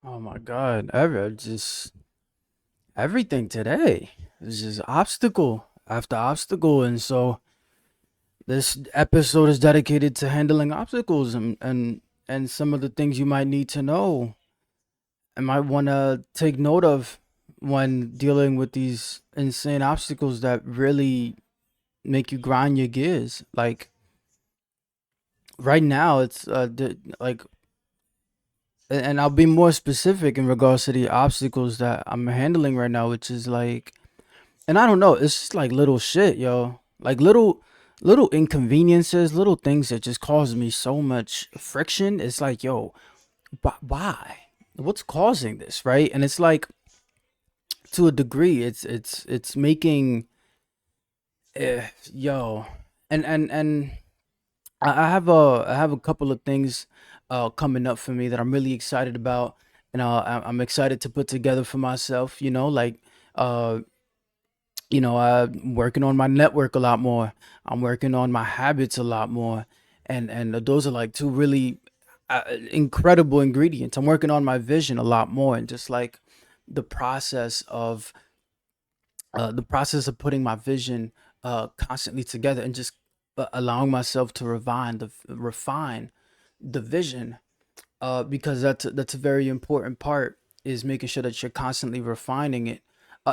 Oh my God, ever just everything today is just obstacle after obstacle, and so this episode is dedicated to handling obstacles and some of the things you might need to know and might want to take note of when dealing with these insane obstacles that really make you grind your gears. Like right now, it's like, and I'll be more specific in regards to the obstacles that I'm handling right now, which is like, and I don't know, it's just like little shit, yo. Like little inconveniences, little things that just cause me so much friction. It's like, yo, why? What's causing this, right? And it's like to a degree, it's making yo, and I have a couple of things coming up for me that I'm really excited about, and I'm excited to put together for myself. Like uh I'm working on my network a lot more. I'm working on my habits a lot more, and those are like two really incredible ingredients. I'm working on my vision a lot more, and just like the process of putting my vision constantly together, and just allowing myself to refine the vision, because that's a very important part, is making sure that you're constantly refining it,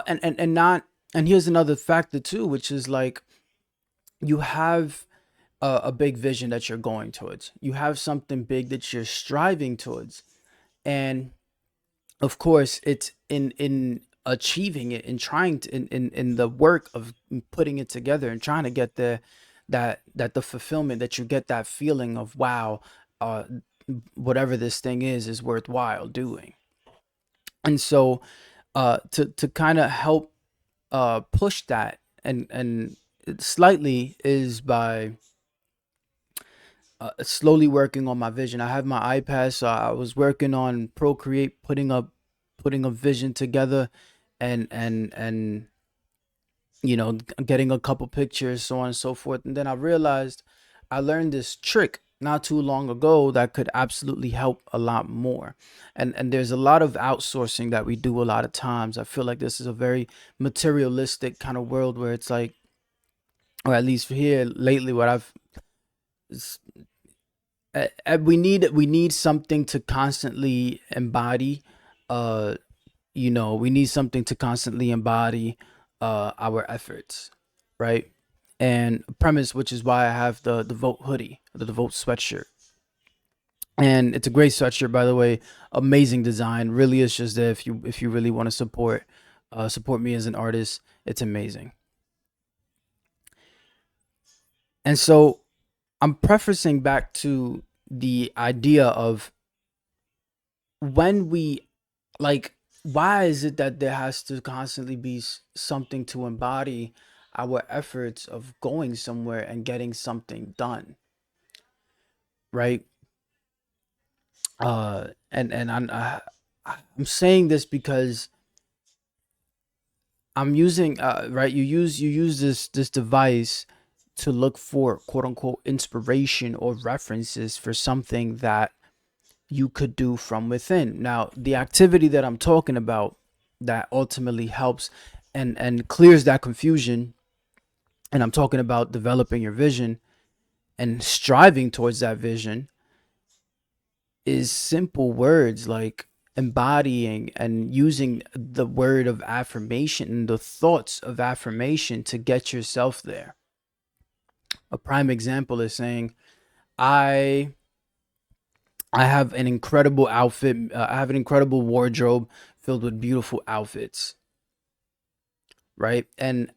and not. And here's another factor too, which is like you have a big vision that you're going towards. You have something big that you're striving towards, and of course, it's in achieving it and trying to in the work of putting it together and trying to get there, that the fulfillment, that you get that feeling of wow, uh whatever this thing is worthwhile doing. And so to kind of help push that and slightly, is by slowly working on my vision. I have my iPad, so I was working on Procreate, putting a vision together, and getting a couple pictures, so on and so forth. And then I realized I learned this trick not too long ago that could absolutely help a lot more. And there's a lot of outsourcing that we do a lot of times. I feel like this is a very materialistic kind of world where it's like, or at least here lately, what I've we need something to constantly embody. uh we need something to constantly embody our efforts, right? And premise, which is why I have the vote hoodie, the vote sweatshirt. And it's a great sweatshirt, by the way. Amazing design, really is just there if you really want to support me as an artist. It's amazing. And so I'm prefacing back to the idea of, when we, like, why is it that there has to constantly be something to embody our efforts of going somewhere and getting something done, right? And I'm saying this because I'm using, right, you use this device to look for quote unquote inspiration or references for something that you could do from within. Now, the activity that I'm talking about that ultimately helps and clears that confusion, and I'm talking about developing your vision and striving towards that vision, is simple words like embodying and using the word of affirmation and the thoughts of affirmation to get yourself there. A prime example is saying, I I have an incredible outfit. I have an incredible wardrobe filled with beautiful outfits, right? And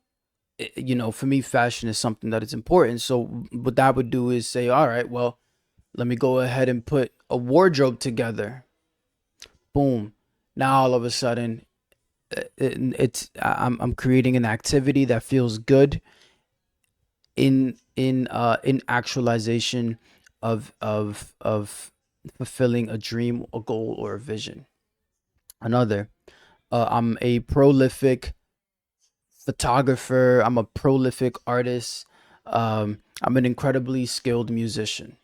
for me, fashion is something that is important. So what that would do is say, all right, well, let me go ahead and put a wardrobe together. Boom. Now all of a sudden, I'm creating an activity that feels good in actualization of fulfilling a dream, a goal, or a vision. Another, I'm a prolific photographer. I'm a prolific artist. I'm an incredibly skilled musician.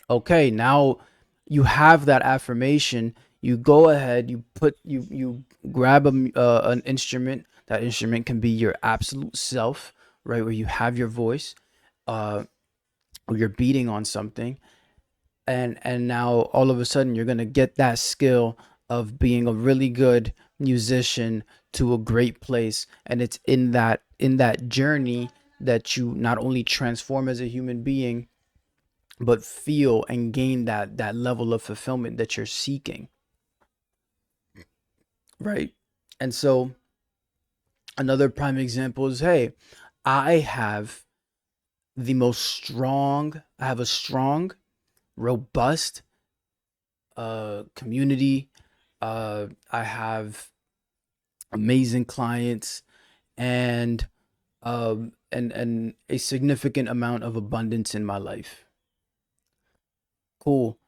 Okay, now you have that affirmation. You go ahead, you grab an instrument. That instrument can be your absolute self, right, where you have your voice, uh, or you're beating on something, and now all of a sudden you're gonna get that skill of being a really good musician to a great place. And it's in that journey that you not only transform as a human being, but feel and gain that level of fulfillment that you're seeking, right? And so another prime example is, hey, I have I have a strong, robust community. I have amazing clients, and and a significant amount of abundance in my life. Cool.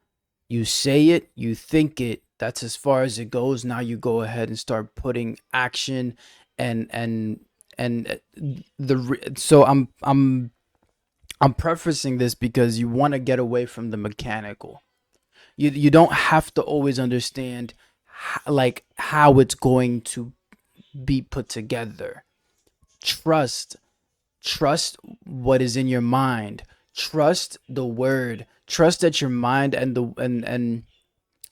You say it, you think it. That's as far as it goes. Now you go ahead and start putting action, and so I'm prefacing this because you want to get away from the mechanical. You don't have to always understand like how it's going to be put together. Trust trust what is in your mind. Trust the word. Trust that your mind and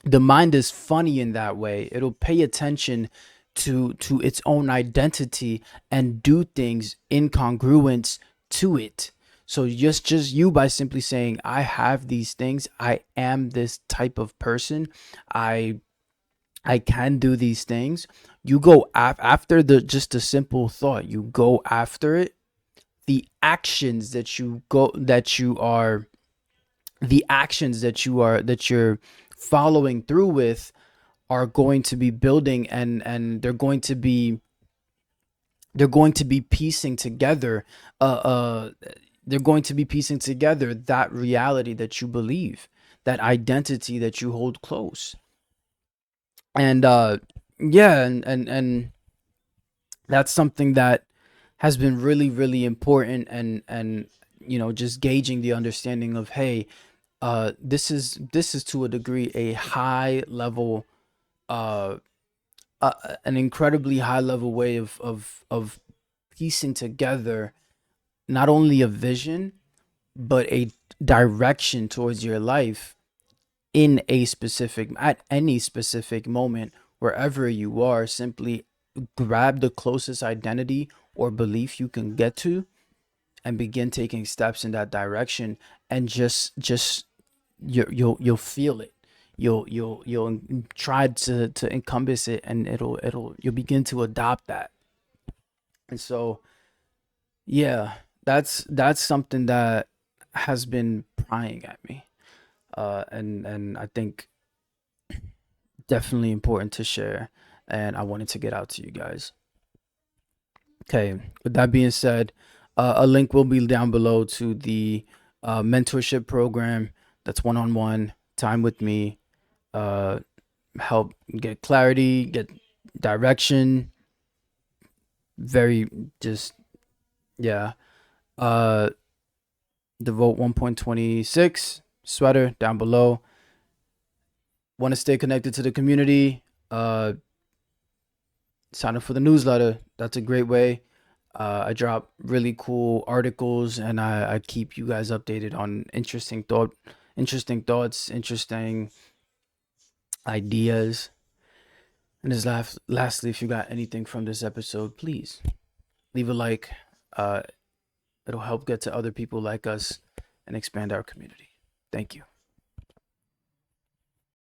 the mind is funny in that way. It'll pay attention to its own identity and do things in congruence to it. So just you, by simply saying I have these things, I am this type of person, I I can do these things. You go after the just a simple thought. You go after it. The actions that you go that you are the actions that you're following through with are going to be building, and they're going to be piecing together they're going to be piecing together that reality that you believe, that identity that you hold close. And yeah, and that's something that has been really really important. And just gauging the understanding of, hey, this is to a degree a high level, uh an incredibly high level way of piecing together not only a vision but a direction towards your life in a specific at any specific moment. Wherever you are, simply grab the closest identity or belief you can get to and begin taking steps in that direction. And just you'll feel it. You'll try to encompass it, and you'll begin to adopt that. And so yeah, that's something that has been prying at me, and I think definitely important to share, and I wanted to get out to you guys. Okay, with that being said, a link will be down below to the mentorship program. That's one-on-one time with me. uh Help get clarity, get direction, very just yeah. uh Devote 1.26 sweater down below. Want to stay connected to the community? Sign up for the newsletter. That's a great way. I drop really cool articles, and I keep you guys updated on interesting thoughts, interesting ideas. And as lastly, if you got anything from this episode, please leave a like. Uh, it'll help get to other people like us and expand our community. Thank you.